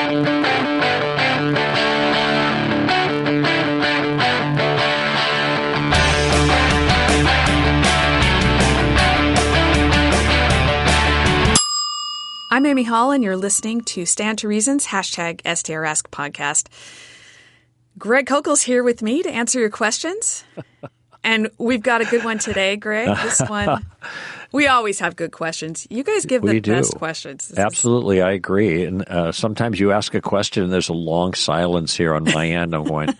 I'm Amy Hall, and you're listening to Stand to Reason's #STRask podcast. Greg Koukl's here with me to answer your questions. And we've got a good one today, Greg. This one, we always have good questions. You guys give the best questions. Absolutely, I agree. And sometimes you ask a question and there's a long silence here on my end. I'm going,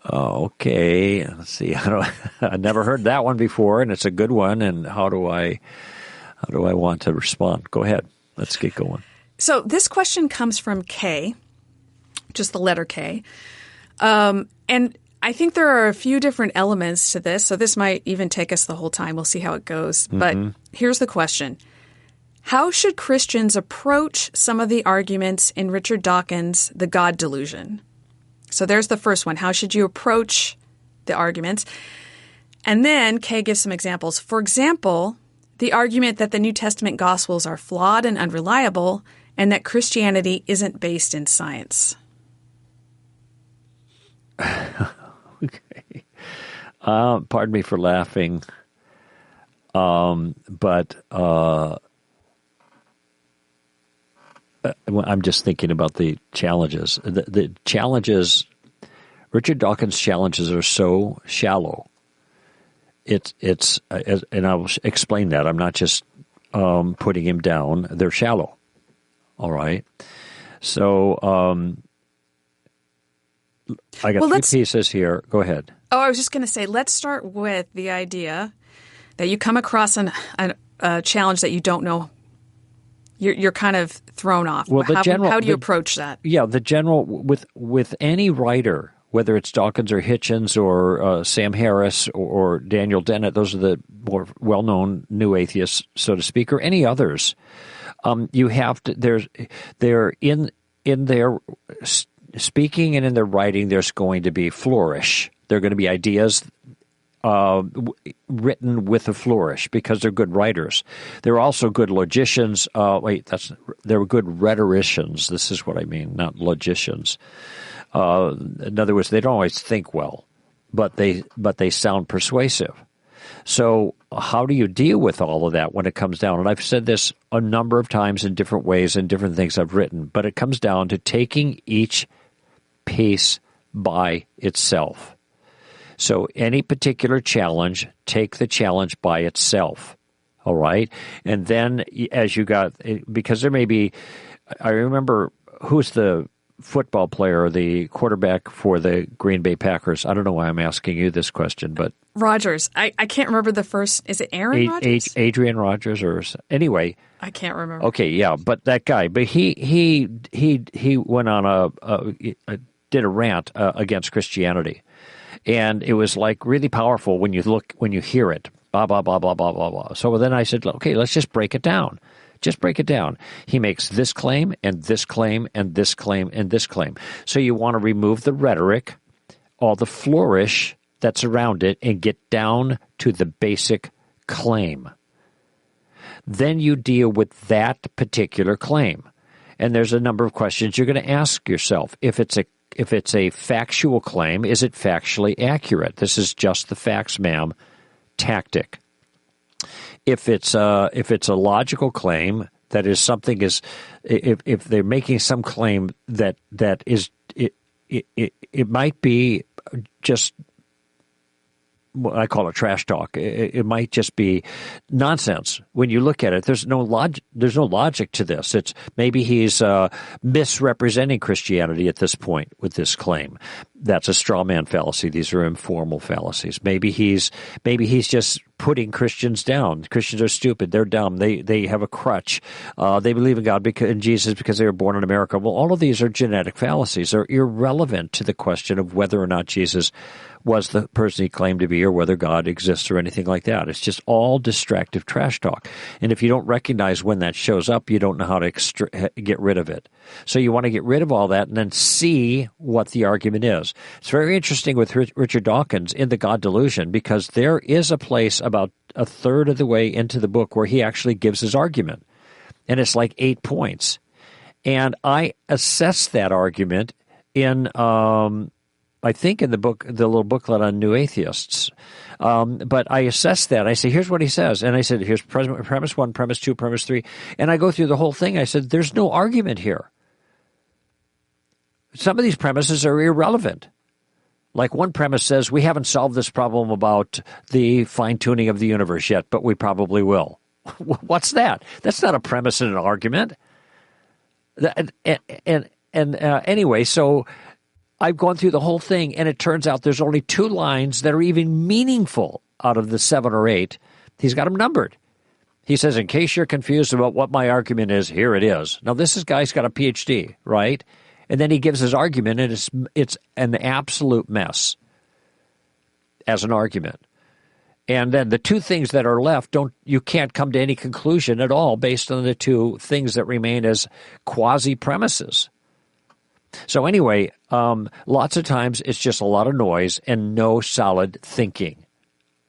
okay, let's see. I never heard that one before, and it's a good one. And how do I want to respond? Go ahead. Let's get going. So this question comes from K, just the letter K. And I think there are a few different elements to this, so this might even take us the whole time. We'll see how it goes. But here's the question. How should Christians approach some of the arguments in Richard Dawkins' The God Delusion? So there's the first one. How should you approach the arguments? And then Kay gives some examples. For example, the argument that the New Testament Gospels are flawed and unreliable and that Christianity isn't based in science. Okay. Pardon me for laughing, but I'm just thinking about the challenges. The challenges, Richard Dawkins' challenges are so shallow. It's and I will explain that. I'm not just putting him down. They're shallow. All right. So I got three pieces here. Go ahead. Oh, I was just going to say, let's start with the idea that you come across a challenge that you don't know. You're kind of thrown off. Well, how do you approach that? Yeah, the general with any writer, whether it's Dawkins or Hitchens or Sam Harris or Daniel Dennett, those are the more well-known new atheists, so to speak, or any others. You have to. They're in their speaking and in their writing. There's going to be flourish. There are going to be ideas written with a flourish because they're good writers. They're also good logicians. They're good rhetoricians. This is what I mean, not logicians. In other words, they don't always think well, but they sound persuasive. So how do you deal with all of that when it comes down? And I've said this a number of times in different ways and different things I've written, but it comes down to taking each piece by itself. So any particular challenge, take the challenge by itself. All right? And then because there may be, I remember who's the football player, the quarterback for the Green Bay Packers. I don't know why I'm asking you this question, but Rodgers. I can't remember the first. Is it Aaron Rodgers? Adrian Rodgers, or anyway. I can't remember. Okay, yeah, but that guy. But he went on did a rant against Christianity, and it was like really powerful when you hear it. Blah blah blah blah blah blah blah. So then I said, okay, let's just break it down. Just break it down. He makes this claim and this claim and this claim and this claim. So you want to remove the rhetoric, all the flourish that's around it, and get down to the basic claim. Then you deal with that particular claim. And there's a number of questions you're going to ask yourself. If it's a factual claim, is it factually accurate? This is just the facts, ma'am, tactic. If it's a logical claim, that is something is if they're making some claim that is it might be just what I call it trash talk. It might just be nonsense. When you look at it, there's no logic to this. It's maybe he's misrepresenting Christianity at this point with this claim. That's a straw man fallacy. These are informal fallacies. Maybe he's just putting Christians down. Christians are stupid. They're dumb. They have a crutch. They believe in God in Jesus because they were born in America. Well, all of these are genetic fallacies. They're irrelevant to the question of whether or not Jesus was the person he claimed to be or whether God exists or anything like that. It's just all distractive trash talk. And if you don't recognize when that shows up, you don't know how to get rid of it. So you want to get rid of all that and then see what the argument is. It's very interesting with Richard Dawkins in the God Delusion because there is a place about a third of the way into the book where he actually gives his argument. And it's like 8 points. And I assessed that argument in, I think, in the book, the little booklet on New Atheists. But I assessed that. I say, here's what he says. And I said, here's premise 1, premise 2, premise 3. And I go through the whole thing. I said, there's no argument here. Some of these premises are irrelevant. Like one premise says, we haven't solved this problem about the fine-tuning of the universe yet, but we probably will. What's that? That's not a premise in an argument. Anyway, so I've gone through the whole thing, and it turns out there's only 2 lines that are even meaningful out of the 7 or 8. He's got them numbered. He says, in case you're confused about what my argument is, here it is. Now, this guy's got a PhD, right? And then he gives his argument, and it's an absolute mess as an argument. And then the 2 things that are left, you can't come to any conclusion at all based on the 2 things that remain as quasi-premises. So anyway, lots of times it's just a lot of noise and no solid thinking.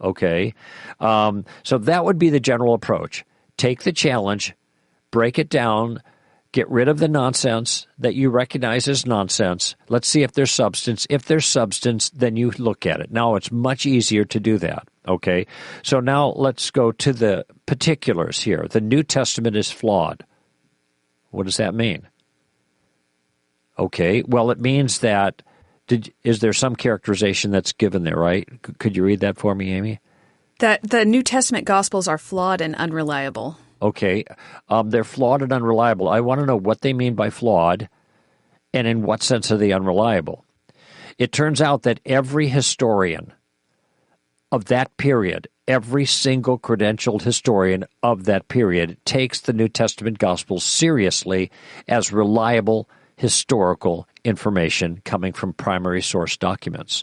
Okay? So that would be the general approach. Take the challenge, break it down, get rid of the nonsense that you recognize as nonsense. Let's see if there's substance. If there's substance, then you look at it. Now, it's much easier to do that, okay? So now let's go to the particulars here. The New Testament is flawed. What does that mean? Okay, well, it means that, is there some characterization that's given there, right? Could you read that for me, Amy? That the New Testament Gospels are flawed and unreliable. Okay, they're flawed and unreliable. I want to know what they mean by flawed and in what sense are they unreliable. It turns out that every historian of that period, every single credentialed historian of that period takes the New Testament Gospels seriously as reliable historical information coming from primary source documents.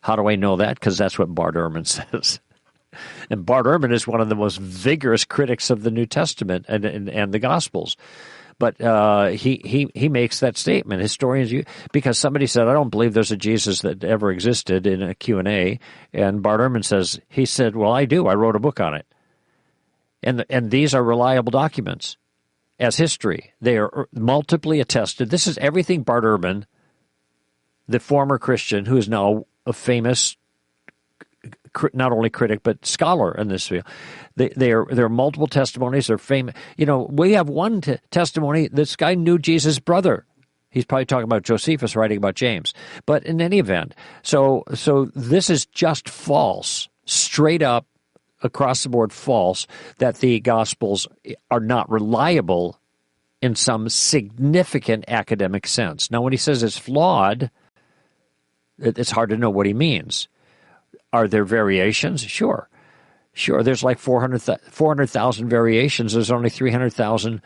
How do I know that? Because that's what Bart Ehrman says. And Bart Ehrman is one of the most vigorous critics of the New Testament and the Gospels. But he makes that statement. Historians, because somebody said, I don't believe there's a Jesus that ever existed in a Q&A. And Bart Ehrman says, he said, well, I do. I wrote a book on it. And these are reliable documents as history. They are multiply attested. This is everything Bart Ehrman, the former Christian, who is now a famous not only critic but scholar in this field. There are multiple testimonies. They're famous. You know, we have one testimony. This guy knew Jesus' brother. He's probably talking about Josephus writing about James. But in any event, so this is just false, straight up, across the board false, that the Gospels are not reliable in some significant academic sense. Now, when he says it's flawed, it's hard to know what he means. Are there variations? Sure. There's like 400,000 variations. There's only 300,000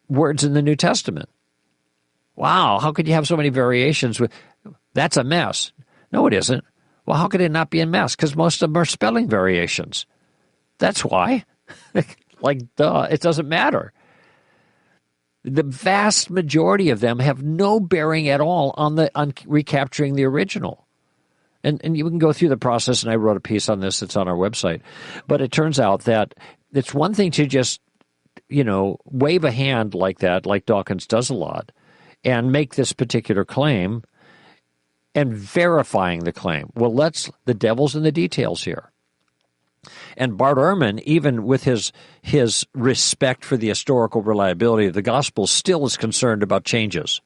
words in the New Testament. Wow, how could you have so many variations? That's a mess. No, it isn't. Well, how could it not be a mess? Because most of them are spelling variations. That's why. Like, duh, it doesn't matter. The vast majority of them have no bearing at all on recapturing the original. And you can go through the process, and I wrote a piece on this that's on our website. But it turns out that it's one thing to just, wave a hand like that, like Dawkins does a lot, and make this particular claim and verifying the claim. Well, the devil's in the details here. And Bart Ehrman, even with his respect for the historical reliability of the Gospel, still is concerned about changes.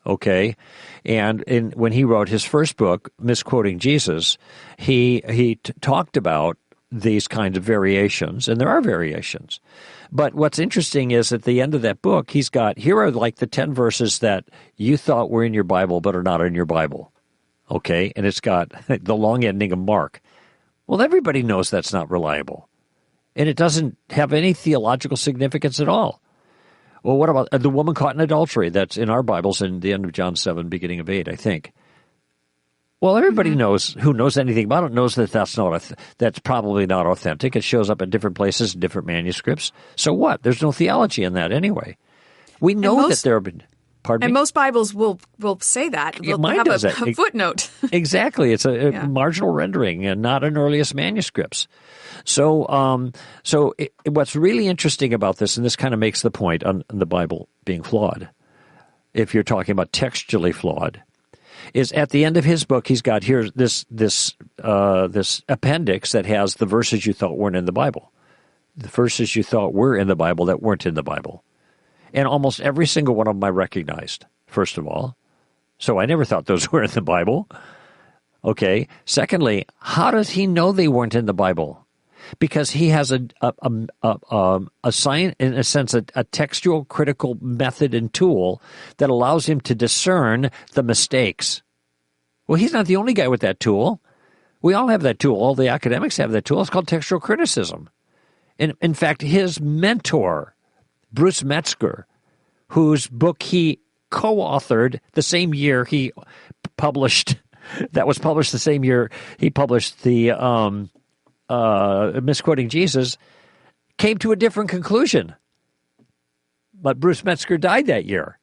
Okay, and when he wrote his first book, Misquoting Jesus, he talked about these kinds of variations, and there are variations. But what's interesting is at the end of that book, here are like the 10 verses that you thought were in your Bible but are not in your Bible. Okay, and it's got the long ending of Mark. Well, everybody knows that's not reliable, and it doesn't have any theological significance at all. Well, what about the woman caught in adultery? That's in our Bibles in the end of John 7, beginning of 8, I think. Well, everybody knows, who knows anything about it, knows that that's probably not authentic. It shows up in different places, in different manuscripts. So what? There's no theology in that anyway. We know that there have been... Pardon And me? most Bibles will say that. Yeah, They'll mine have does a that. footnote. Exactly. It's a marginal rendering and not in earliest manuscripts. So, what's really interesting about this, and this kind of makes the point on the Bible being flawed, if you're talking about textually flawed, is at the end of his book, he's got here this appendix that has the verses you thought weren't in the Bible, the verses you thought were in the Bible that weren't in the Bible. And almost every single one of them I recognized, first of all. So I never thought those were in the Bible. Okay. Secondly, how does he know they weren't in the Bible? Because he has a science, in a sense, a textual critical method and tool that allows him to discern the mistakes. Well, he's not the only guy with that tool. We all have that tool. All the academics have that tool. It's called textual criticism. In fact, his mentor, Bruce Metzger, whose book he co-authored the same year he published, that was published the same year he published the Misquoting Jesus, came to a different conclusion. But Bruce Metzger died that year.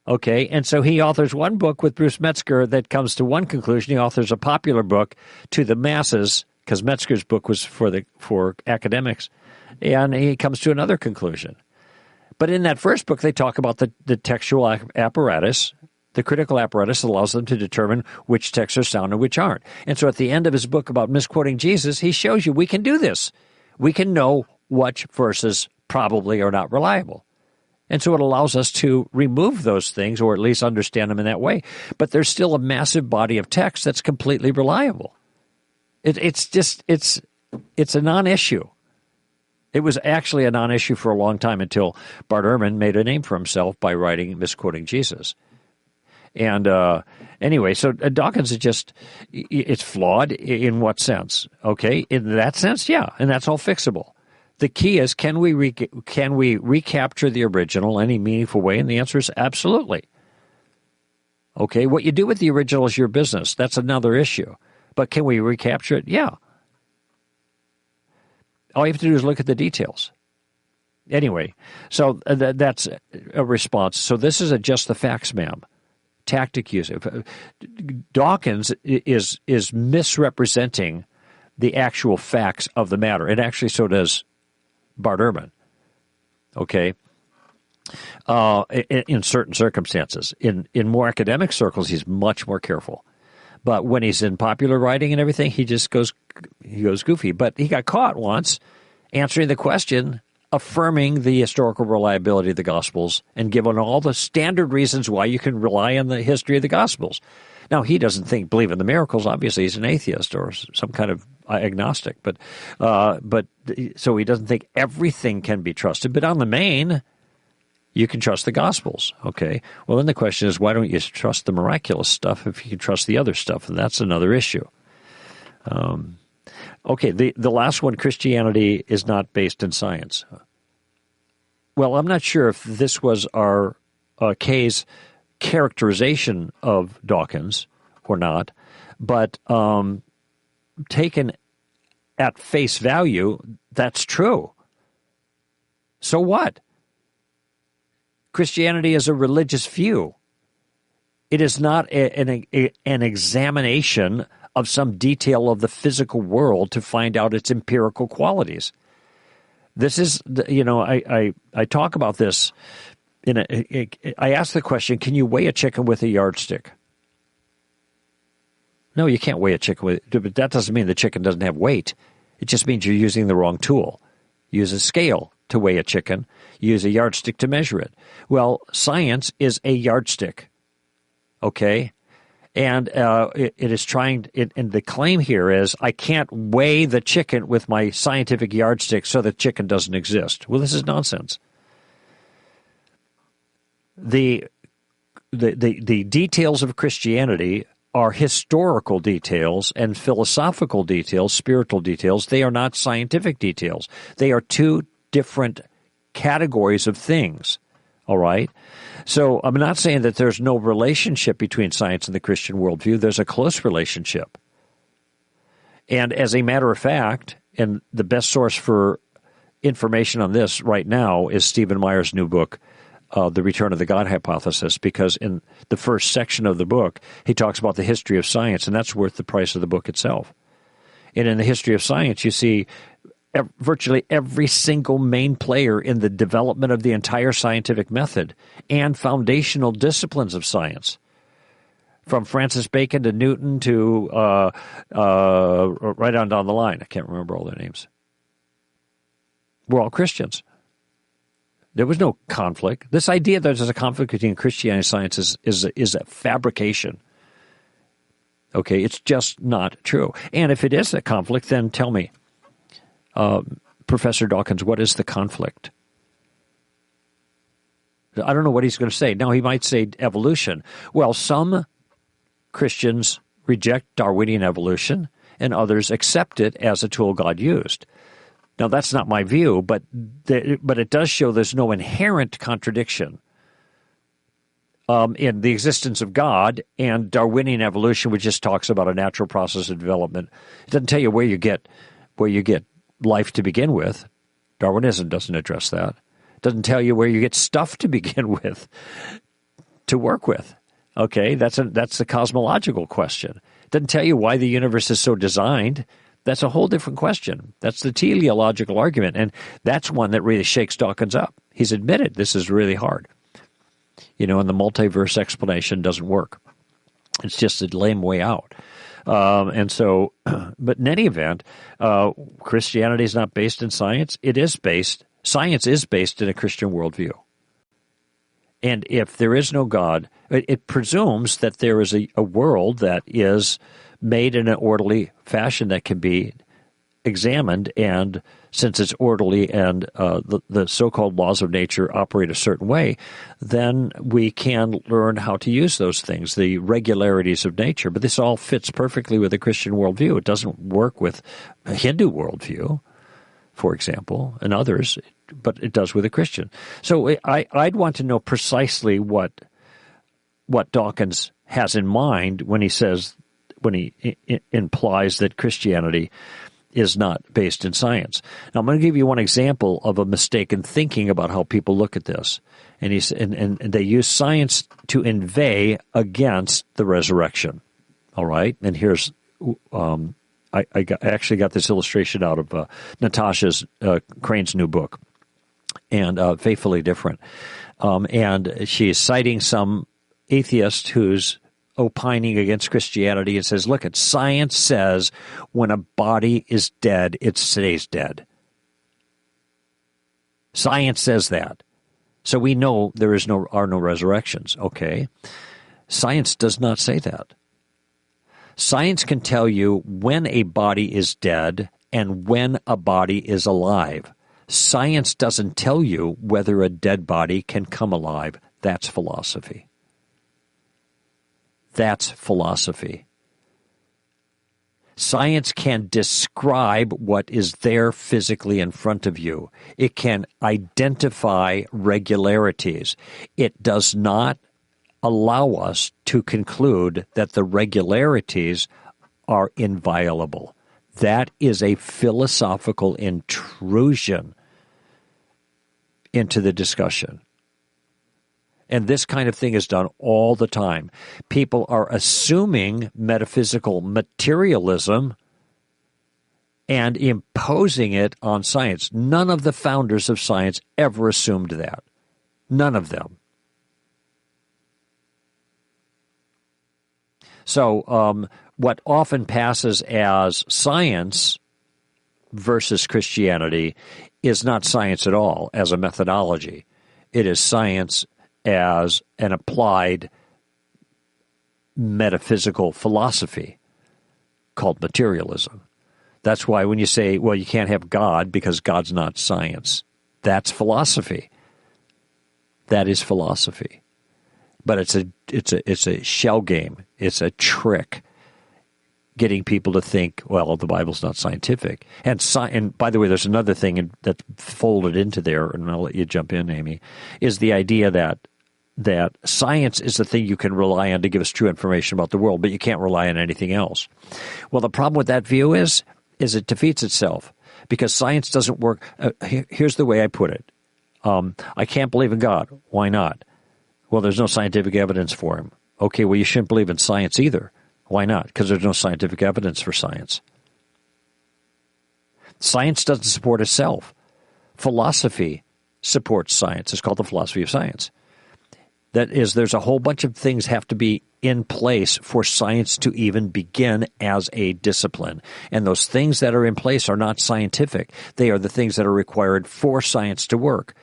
Okay, and so he authors one book with Bruce Metzger that comes to one conclusion. He authors a popular book to the masses, because Metzger's book was for academics, and he comes to another conclusion. But in that first book, they talk about the textual apparatus, the critical apparatus that allows them to determine which texts are sound and which aren't. And so at the end of his book about misquoting Jesus, he shows you we can do this. We can know which verses probably are not reliable. And so it allows us to remove those things, or at least understand them in that way. But there's still a massive body of text that's completely reliable. It's a non-issue. It was actually a non-issue for a long time until Bart Ehrman made a name for himself by writing Misquoting Jesus. And anyway, so Dawkins is it's flawed in what sense? Okay, in that sense, yeah, and that's all fixable. The key is, can we recapture the original in any meaningful way? And the answer is absolutely. Okay, what you do with the original is your business. That's another issue. But can we recapture it? Yeah. All you have to do is look at the details. Anyway, so that's a response. So this is a just the facts, ma'am. Tactic use. Dawkins is misrepresenting the actual facts of the matter. And actually so does Bart Ehrman. Okay? In certain circumstances. In more academic circles, he's much more careful. But when he's in popular writing and everything, he goes goofy. But he got caught once answering the question, affirming the historical reliability of the Gospels, and giving all the standard reasons why you can rely on the history of the Gospels. Now, he doesn't believe in the miracles. Obviously, he's an atheist or some kind of agnostic. But so he doesn't think everything can be trusted. But on the main, you can trust the Gospels, okay? Well, then the question is, why don't you trust the miraculous stuff if you can trust the other stuff? And that's another issue. Okay, the last one, Christianity is not based in science. Well, I'm not sure if this was our Kay's characterization of Dawkins or not, but taken at face value, that's true. So what? Christianity is a religious view. It is not an examination of some detail of the physical world to find out its empirical qualities. This is, I talk about this. I ask the question, can you weigh a chicken with a yardstick? No, you can't weigh a chicken but that doesn't mean the chicken doesn't have weight. It just means you're using the wrong tool. Use a scale to weigh a chicken. Use a yardstick to measure it. Well, science is a yardstick, okay? And it is trying, and the claim here is, I can't weigh the chicken with my scientific yardstick so the chicken doesn't exist. Well, this is nonsense. The details of Christianity are historical details and philosophical details, spiritual details. They are not scientific details. They are two different categories of things, all right? So I'm not saying that there's no relationship between science and the Christian worldview. There's a close relationship. And as a matter of fact, and the best source for information on this right now is Stephen Meyer's new book, the return of the God hypothesis, because in the first section of the book, he talks about the history of science, and that's worth the price of the book itself. And in the history of science, you see virtually every single main player in the development of the entire scientific method and foundational disciplines of science, from Francis Bacon to Newton to right on down the line. I can't remember all their names. We're all Christians. There was no conflict. This idea that there's a conflict between Christianity and science is a fabrication. Okay, it's just not true. And if it is a conflict, then tell me, Professor Dawkins, what is the conflict? I don't know what he's going to say. Now, he might say evolution. Well, some Christians reject Darwinian evolution, and others accept it as a tool God used. Now, that's not my view, but it does show there's no inherent contradiction in the existence of God and Darwinian evolution, which just talks about a natural process of development. It doesn't tell you where you get life to begin with. Darwinism doesn't address that. It doesn't tell you where you get stuff to begin with to work with. Okay, that's the cosmological question. It doesn't tell you why the universe is so designed. That's a whole different question. That's the teleological argument, and that's one that really shakes Dawkins up. He's admitted this is really hard. And the multiverse explanation doesn't work. It's just a lame way out. But in any event, Christianity is not based in science. Science is based in a Christian worldview. And if there is no God, it presumes that there is a world that is made in an orderly fashion that can be examined, and since it's orderly and the so-called laws of nature operate a certain way, then we can learn how to use those things, the regularities of nature. But this all fits perfectly with a Christian worldview. It doesn't work with a Hindu worldview, for example, and others, but it does with a Christian. So I'd want to know precisely what Dawkins has in mind when he implies that Christianity is not based in science. Now, I'm going to give you one example of a mistaken thinking about how people look at this. And they use science to inveigh against the resurrection. All right? And here's, I actually got this illustration out of Natasha Crane's new book, and Faithfully Different. And she's citing some atheist who's opining against Christianity and says, look, science says when a body is dead, it stays dead. Science says that. So we know there are no resurrections. Okay. Science does not say that. Science can tell you when a body is dead and when a body is alive. Science doesn't tell you whether a dead body can come alive. That's philosophy. That's philosophy. Science can describe what is there physically in front of you. It can identify regularities. It does not allow us to conclude that the regularities are inviolable. That is a philosophical intrusion into the discussion. And this kind of thing is done all the time. People are assuming metaphysical materialism and imposing it on science. None of the founders of science ever assumed that. None of them. So what often passes as science versus Christianity is not science at all as a methodology. It is science as an applied metaphysical philosophy called materialism. That's why when you say, well, you can't have God because God's not science, that's philosophy. That is philosophy. But it's a shell game. It's a trick getting people to think, well, the Bible's not scientific. And by the way, there's another thing that's folded into there, and I'll let you jump in, Amy, is the idea that science is the thing you can rely on to give us true information about the world, but you can't rely on anything else. Well, the problem with that view is it defeats itself, because science doesn't work. Here's the way I put it. I can't believe in God. Why not? Well, there's no scientific evidence for him. Okay, well, you shouldn't believe in science either. Why not? Because there's no scientific evidence for science. Science doesn't support itself. Philosophy supports science. It's called the philosophy of science. That is, there's a whole bunch of things have to be in place for science to even begin as a discipline. And those things that are in place are not scientific. They are the things that are required for science to work.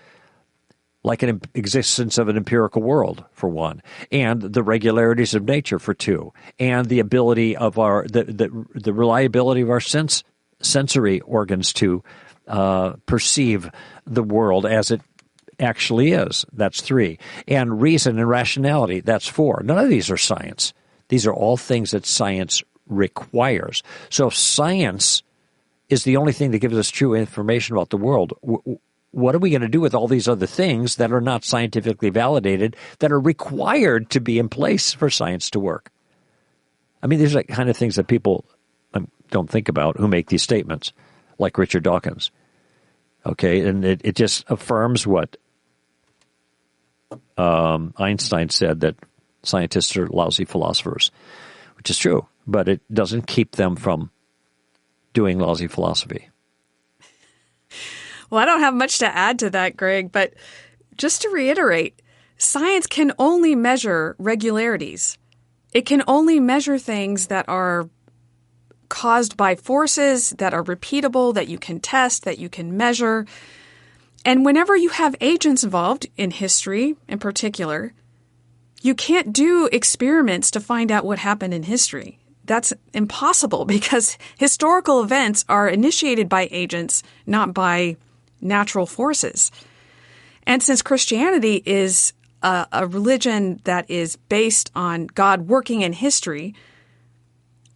Like an existence of an empirical world, for one, and the regularities of nature, for two, and the ability of the reliability of our sensory organs to perceive the world as it actually is. That's three. And reason and rationality, that's four. None of these are science. These are all things that science requires. So if science is the only thing that gives us true information about the world, what are we going to do with all these other things that are not scientifically validated, that are required to be in place for science to work? I mean, these are the kind of things that people don't think about who make these statements, like Richard Dawkins. Okay, and it just affirms what Einstein said, that scientists are lousy philosophers, which is true, but it doesn't keep them from doing lousy philosophy. Well, I don't have much to add to that, Greg, but just to reiterate, science can only measure regularities. It can only measure things that are caused by forces that are repeatable, that you can test, that you can measure. And whenever you have agents involved, in history in particular, you can't do experiments to find out what happened in history. That's impossible because historical events are initiated by agents, not by natural forces. And since Christianity is a religion that is based on God working in history,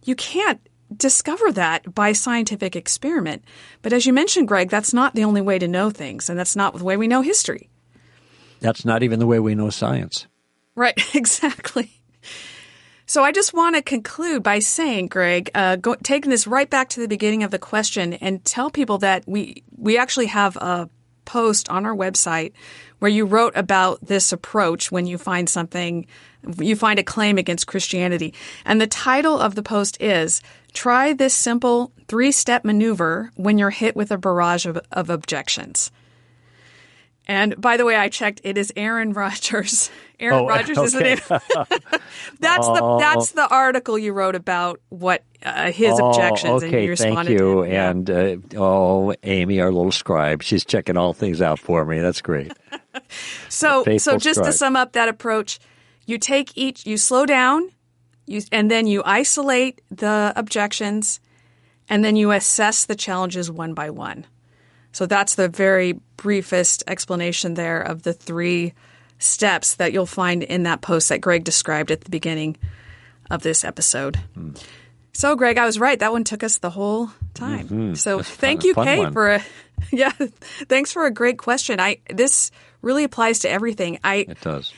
you can't discover that by scientific experiment. But as you mentioned, Greg, that's not the only way to know things, and that's not the way we know history. That's not even the way we know science. Right, exactly. So I just want to conclude by saying, Greg, taking this right back to the beginning of the question and tell people that we actually have a post on our website where you wrote about this approach when you find something, you find a claim against Christianity. And the title of the post is, "Try this simple 3-step maneuver when you're hit with a barrage of objections." And by the way, I checked. It is Aaron Rodgers. Aaron Rodgers is the name. That's the article you wrote about what his objections, and you responded thank you. to him. And Amy, our little scribe, she's checking all things out for me. That's great. So just to sum up that approach, you slow down, and then you isolate the objections, and then you assess the challenges one by one. So that's the very briefest explanation there of the 3 steps that you'll find in that post that Greg described at the beginning of this episode. So, Greg, I was right. That one took us the whole time. Mm-hmm. So thank you, Kay, thanks for a great question. This really applies to everything. It does.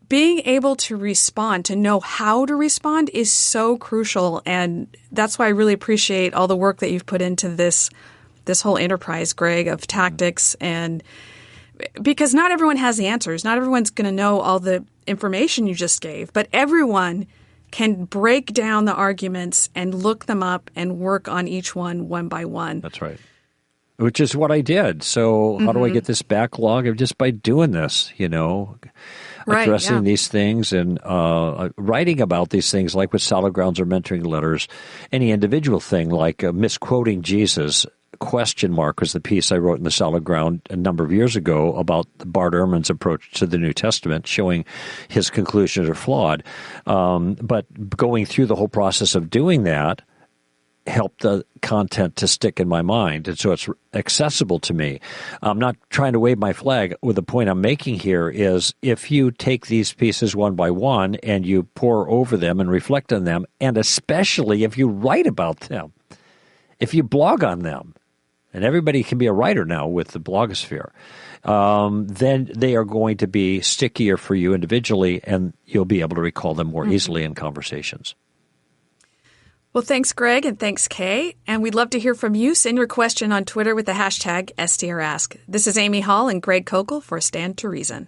Being able to respond, to know how to respond, is so crucial. And that's why I really appreciate all the work that you've put into this whole enterprise, Greg, of tactics. And because not everyone has the answers. Not everyone's going to know all the information you just gave, but everyone can break down the arguments and look them up and work on each one by one. That's right. Which is what I did. So how do I get this backlog? Of just by doing this, addressing these things and writing about these things, like with Solid Grounds or mentoring letters. Any individual thing like misquoting Jesus, ? Was the piece I wrote in the Solid Ground a number of years ago about Bart Ehrman's approach to the New Testament, showing his conclusions are flawed. But going through the whole process of doing that helped the content to stick in my mind, and so it's accessible to me. I'm not trying to wave my flag. With the point I'm making here is, if you take these pieces one by one and you pore over them and reflect on them, and especially if you write about them, if you blog on them, and everybody can be a writer now with the blogosphere, then they are going to be stickier for you individually, and you'll be able to recall them more easily in conversations. Well, thanks, Greg, and thanks, Kay. And we'd love to hear from you. Send your question on Twitter with the hashtag STRask. This is Amy Hall and Greg Koukl for Stand to Reason.